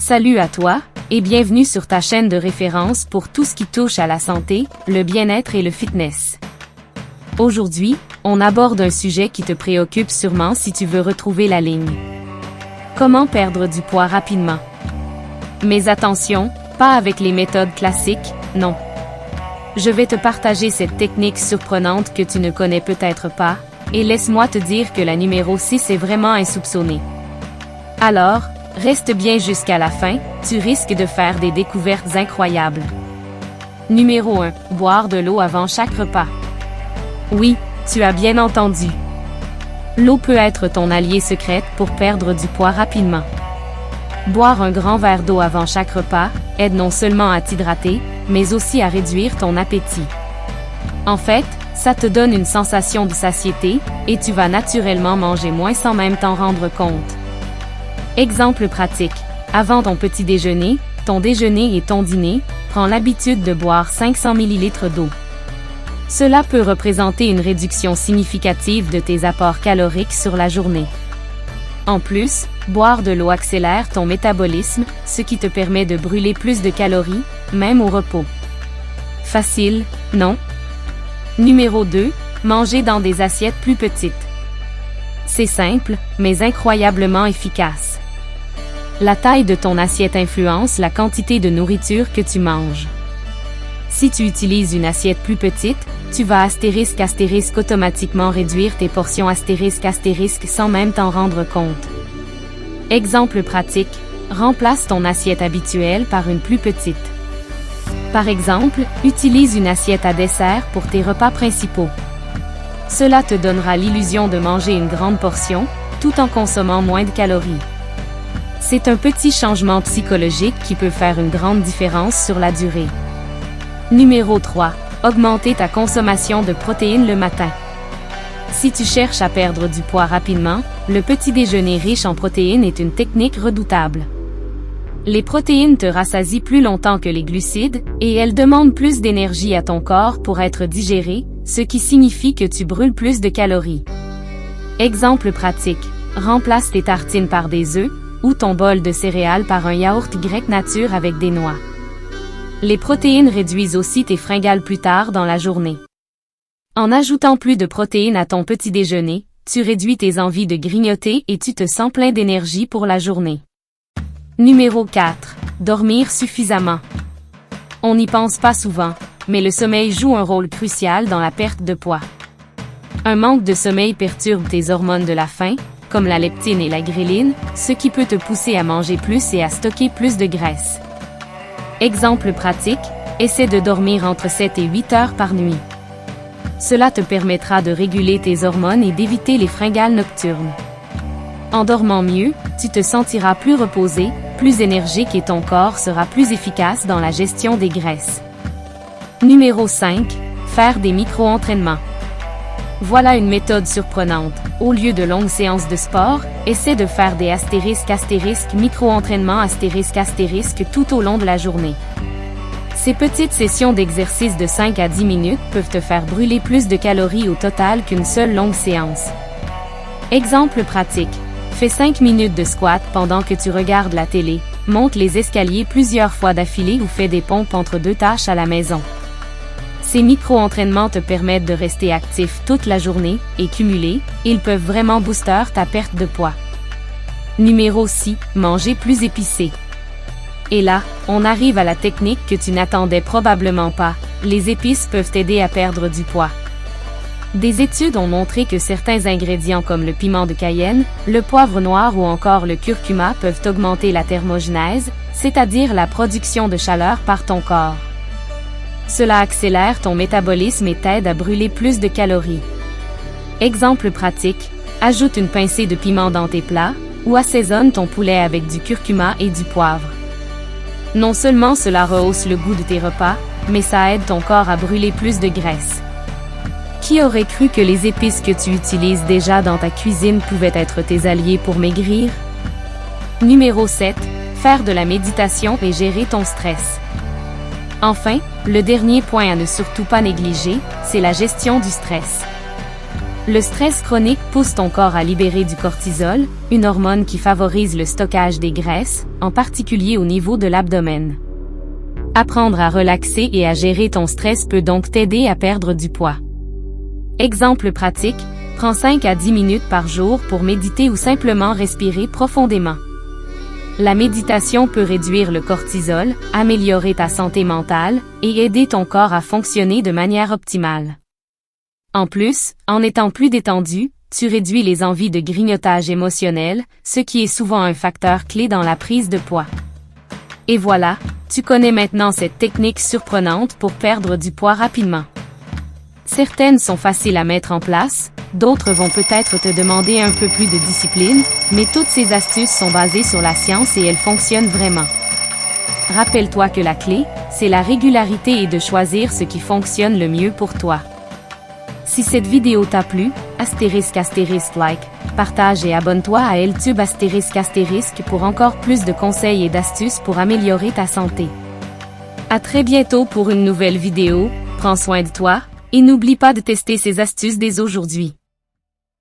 Salut à toi, et bienvenue sur ta chaîne de référence pour tout ce qui touche à la santé, le bien-être et le fitness. Aujourd'hui, on aborde un sujet qui te préoccupe sûrement si tu veux retrouver la ligne. Comment perdre du poids rapidement? Mais attention, pas avec les méthodes classiques, non. Je vais te partager cette technique surprenante que tu ne connais peut-être pas, et laisse-moi te dire que la numéro 6 est vraiment insoupçonnée. Alors, reste bien jusqu'à la fin, tu risques de faire des découvertes incroyables. Numéro 1. Boire de l'eau avant chaque repas. Oui, tu as bien entendu. L'eau peut être ton allié secret pour perdre du poids rapidement. Boire un grand verre d'eau avant chaque repas aide non seulement à t'hydrater, mais aussi à réduire ton appétit. En fait, ça te donne une sensation de satiété, et tu vas naturellement manger moins sans même t'en rendre compte. Exemple pratique. Avant ton petit déjeuner, ton déjeuner et ton dîner, prends l'habitude de boire 500 ml d'eau. Cela peut représenter une réduction significative de tes apports caloriques sur la journée. En plus, boire de l'eau accélère ton métabolisme, ce qui te permet de brûler plus de calories, même au repos. Facile, non? Numéro 2. Manger dans des assiettes plus petites. C'est simple, mais incroyablement efficace. La taille de ton assiette influence la quantité de nourriture que tu manges. Si tu utilises une assiette plus petite, tu vas * automatiquement réduire tes portions * sans même t'en rendre compte. Exemple pratique, remplace ton assiette habituelle par une plus petite. Par exemple, utilise une assiette à dessert pour tes repas principaux. Cela te donnera l'illusion de manger une grande portion, tout en consommant moins de calories. C'est un petit changement psychologique qui peut faire une grande différence sur la durée. Numéro 3. Augmenter ta consommation de protéines le matin. Si tu cherches à perdre du poids rapidement, le petit déjeuner riche en protéines est une technique redoutable. Les protéines te rassasient plus longtemps que les glucides, et elles demandent plus d'énergie à ton corps pour être digérées, ce qui signifie que tu brûles plus de calories. Exemple pratique, remplace tes tartines par des œufs, ou ton bol de céréales par un yaourt grec nature avec des noix. Les protéines réduisent aussi tes fringales plus tard dans la journée. En ajoutant plus de protéines à ton petit déjeuner, tu réduis tes envies de grignoter et tu te sens plein d'énergie pour la journée. Numéro 4. Dormir suffisamment. On n'y pense pas souvent, mais le sommeil joue un rôle crucial dans la perte de poids. Un manque de sommeil perturbe tes hormones de la faim, comme la leptine et la gréline, ce qui peut te pousser à manger plus et à stocker plus de graisse. Exemple pratique, essaie de dormir entre 7 et 8 heures par nuit. Cela te permettra de réguler tes hormones et d'éviter les fringales nocturnes. En dormant mieux, tu te sentiras plus reposé, plus énergique et ton corps sera plus efficace dans la gestion des graisses. Numéro 5. Faire des micro-entraînements. Voilà une méthode surprenante. Au lieu de longues séances de sport, essaie de faire des * micro-entraînements * tout au long de la journée. Ces petites sessions d'exercice de 5 à 10 minutes peuvent te faire brûler plus de calories au total qu'une seule longue séance. Exemple pratique. Fais 5 minutes de squat pendant que tu regardes la télé, monte les escaliers plusieurs fois d'affilée ou fais des pompes entre 2 tâches à la maison. Ces micro-entraînements te permettent de rester actif toute la journée, et cumulés, ils peuvent vraiment booster ta perte de poids. Numéro 6. Manger plus épicé. Et là, on arrive à la technique que tu n'attendais probablement pas, les épices peuvent t'aider à perdre du poids. Des études ont montré que certains ingrédients comme le piment de Cayenne, le poivre noir ou encore le curcuma peuvent augmenter la thermogenèse, c'est-à-dire la production de chaleur par ton corps. Cela accélère ton métabolisme et t'aide à brûler plus de calories. Exemple pratique, ajoute une pincée de piment dans tes plats, ou assaisonne ton poulet avec du curcuma et du poivre. Non seulement cela rehausse le goût de tes repas, mais ça aide ton corps à brûler plus de graisse. Qui aurait cru que les épices que tu utilises déjà dans ta cuisine pouvaient être tes alliés pour maigrir? Numéro 7. Faire de la méditation et gérer ton stress. Enfin, le dernier point à ne surtout pas négliger, c'est la gestion du stress. Le stress chronique pousse ton corps à libérer du cortisol, une hormone qui favorise le stockage des graisses, en particulier au niveau de l'abdomen. Apprendre à relaxer et à gérer ton stress peut donc t'aider à perdre du poids. Exemple pratique, prends 5 à 10 minutes par jour pour méditer ou simplement respirer profondément. La méditation peut réduire le cortisol, améliorer ta santé mentale et aider ton corps à fonctionner de manière optimale. En plus, en étant plus détendu, tu réduis les envies de grignotage émotionnel, ce qui est souvent un facteur clé dans la prise de poids. Et voilà, tu connais maintenant cette technique surprenante pour perdre du poids rapidement. Certaines sont faciles à mettre en place, d'autres vont peut-être te demander un peu plus de discipline, mais toutes ces astuces sont basées sur la science et elles fonctionnent vraiment. Rappelle-toi que la clé, c'est la régularité et de choisir ce qui fonctionne le mieux pour toi. Si cette vidéo t'a plu, like, partage et abonne-toi à LTube pour encore plus de conseils et d'astuces pour améliorer ta santé. À très bientôt pour une nouvelle vidéo, prends soin de toi, et n'oublie pas de tester ces astuces dès aujourd'hui.